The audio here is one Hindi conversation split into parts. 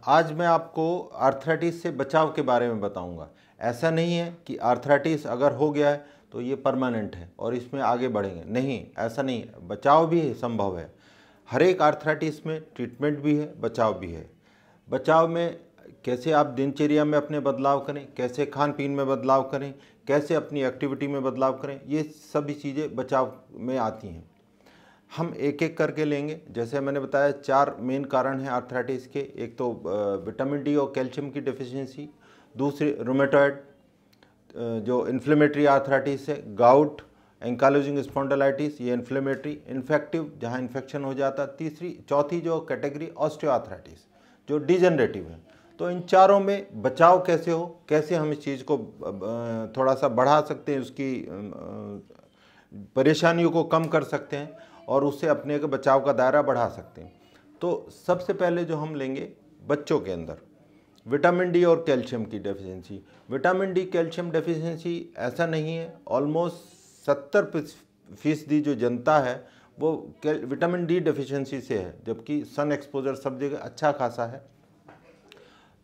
आज मैं आपको आर्थराइटिस से बचाव के बारे में बताऊंगा। ऐसा नहीं है कि आर्थराइटिस अगर हो गया है तो ये परमानेंट है और इसमें आगे बढ़ेंगे, नहीं, ऐसा नहीं है। बचाव भी संभव है। हर एक आर्थराइटिस में ट्रीटमेंट भी है, बचाव भी है। बचाव में कैसे आप दिनचर्या में अपने बदलाव करें, कैसे खान पीन में बदलाव करें, कैसे अपनी एक्टिविटी में बदलाव करें, ये सभी चीज़ें बचाव में आती हैं। हम एक एक करके लेंगे। जैसे मैंने बताया 4 मेन कारण हैं आर्थराइटिस के। एक तो विटामिन डी और कैल्शियम की डेफिशिएंसी, दूसरी रूमेटॉइड जो इन्फ्लेमेटरी आर्थराइटिस है, गाउट, एंकालोजिंग स्पॉन्डिलाइटिस ये इन्फ्लेमेटरी इन्फेक्टिव जहाँ इन्फेक्शन हो जाता है, चौथी जो कैटेगरी ऑस्टियोआर्थराइटिस जो डिजेनरेटिव है। तो इन चारों में बचाव कैसे हो, कैसे हम इस चीज़ को थोड़ा सा बढ़ा सकते हैं, उसकी परेशानियों को कम कर सकते हैं और उससे अपने के बचाव का दायरा बढ़ा सकते हैं। तो सबसे पहले जो हम लेंगे बच्चों के अंदर विटामिन डी और कैल्शियम की deficiency. Vitamin D calcium deficiency ऐसा नहीं है, ऑलमोस्ट 70% जो जनता है वो विटामिन डी डेफिशिएंसी से है, जबकि सन एक्सपोजर सब जगह अच्छा खासा है।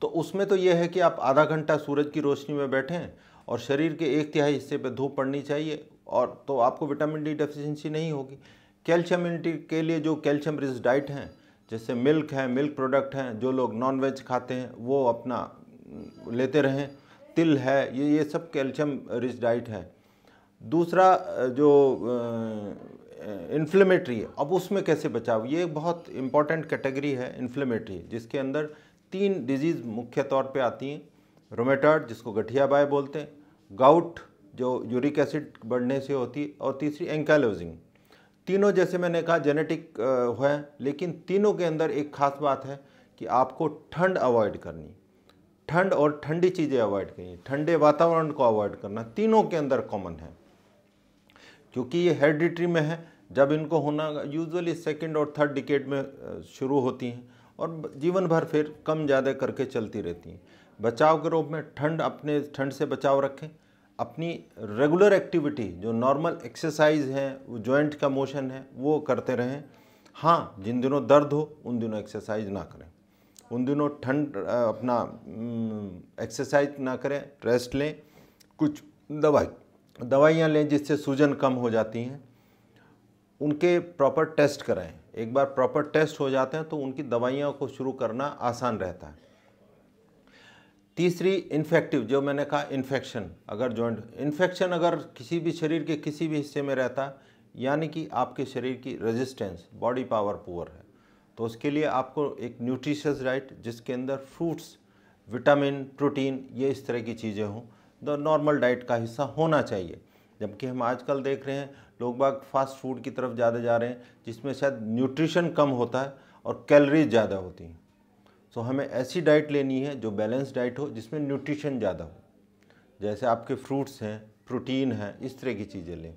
तो उसमें तो ये है कि आप आधा घंटा सूरज की रोशनी में बैठें और शरीर के 1/3 हिस्से पे धूप पड़नी चाहिए, और तो आपको विटामिन डी डेफिशिएंसी नहीं होगी। कैल्शियम इंटेक के लिए जो कैल्शियम रिच डाइट हैं, जैसे मिल्क है, मिल्क प्रोडक्ट हैं, जो लोग नॉन वेज खाते हैं वो अपना लेते रहें, तिल है, ये सब कैल्शियम रिच डाइट है। दूसरा जो इन्फ्लेमेटरी है, अब उसमें कैसे बचाव, ये बहुत इंपॉर्टेंट कैटेगरी है इन्फ्लेमेटरी, जिसके अंदर 3 डिजीज़ मुख्य तौर पे आती हैं। रोमेटॉइड जिसको गठिया बाय बोलते हैं, गाउट जो यूरिक एसिड बढ़ने से होती है, और तीसरी एंकालोजिंग। तीनों जैसे मैंने कहा जेनेटिक है, लेकिन तीनों के अंदर एक खास बात है कि आपको ठंड अवॉइड करनी, ठंड और ठंडी चीज़ें अवॉइड करनी, ठंडे वातावरण को अवॉइड करना, तीनों के अंदर कॉमन है। क्योंकि ये हेरिडिटरी में है, जब इनको होना यूजुअली 2nd और 3rd डिकेड में शुरू होती हैं और जीवन भर फिर कम ज़्यादा करके चलती रहती हैं। बचाव के रूप में अपने ठंड से बचाव रखें। अपनी रेगुलर एक्टिविटी जो नॉर्मल एक्सरसाइज है, वो जॉइंट का मोशन है, वो करते रहें। हाँ, जिन दिनों दर्द हो उन दिनों एक्सरसाइज ना करें, उन दिनों ठंड अपना एक्सरसाइज ना करें, रेस्ट लें, कुछ दवाइयाँ लें जिससे सूजन कम हो जाती हैं, उनके प्रॉपर टेस्ट कराएं। एक बार प्रॉपर टेस्ट हो जाते हैं तो उनकी दवाइयों को शुरू करना आसान रहता है। तीसरी इन्फेक्टिव, जो मैंने कहा इन्फेक्शन, अगर जॉइंट इन्फेक्शन अगर किसी भी शरीर के किसी भी हिस्से में रहता है, यानी कि आपके शरीर की रेजिस्टेंस, बॉडी पावर पुअर है, तो उसके लिए आपको एक न्यूट्रिशियस डाइट जिसके अंदर फ्रूट्स, विटामिन, प्रोटीन, ये इस तरह की चीज़ें हों, द नॉर्मल डाइट का हिस्सा होना चाहिए। जबकि हम आजकल देख रहे हैं लोग बाग फास्ट फूड की तरफ ज़्यादा जा रहे हैं, जिसमें शायद न्यूट्रिशन कम होता है और कैलोरीज ज़्यादा होती हैं। तो हमें ऐसी डाइट लेनी है जो बैलेंस डाइट हो, जिसमें न्यूट्रिशन ज़्यादा हो, जैसे आपके फ्रूट्स हैं, प्रोटीन है, इस तरह की चीज़ें लें।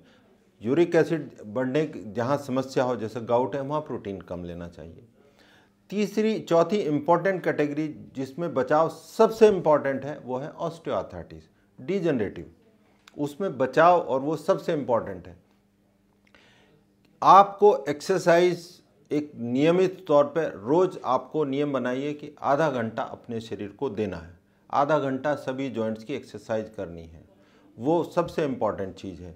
यूरिक एसिड बढ़ने की जहाँ समस्या हो, जैसे गाउट है, वहाँ प्रोटीन कम लेना चाहिए। चौथी इम्पॉर्टेंट कैटेगरी जिसमें बचाव सबसे इम्पॉर्टेंट है वो है ऑस्टियोआर्थराइटिस, डिजेनरेटिव। उसमें बचाव और वो सबसे इम्पॉर्टेंट है। आपको एक्सरसाइज एक नियमित तौर पर रोज़ आपको नियम बनाइए कि आधा घंटा अपने शरीर को देना है, आधा घंटा सभी जॉइंट्स की एक्सरसाइज करनी है, वो सबसे इम्पॉर्टेंट चीज़ है।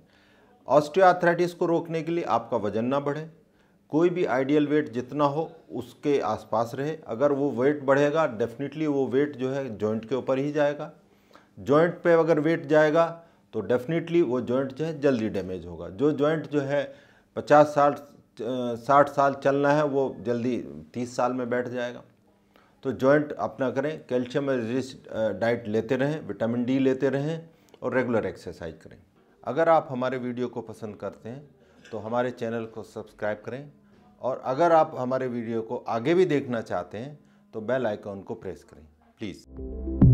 ऑस्टियोआर्थराइटिस को रोकने के लिए आपका वजन ना बढ़े, कोई भी आइडियल वेट जितना हो उसके आसपास रहे। अगर वो वेट बढ़ेगा, डेफिनेटली वो वेट जो है जॉइंट के ऊपर ही जाएगा। जॉइंट पे अगर वेट जाएगा तो डेफिनेटली वो जॉइंट जो है जल्दी डैमेज होगा। जो जॉइंट जो है 50-60 साल चलना है, वो जल्दी 30 साल में बैठ जाएगा। तो जॉइंट अपना करें, कैल्शियम रिच डाइट लेते रहें, विटामिन डी लेते रहें और रेगुलर एक्सरसाइज करें। अगर आप हमारे वीडियो को पसंद करते हैं तो हमारे चैनल को सब्सक्राइब करें, और अगर आप हमारे वीडियो को आगे भी देखना चाहते हैं तो बेल आइकॉन को प्रेस करें प्लीज़।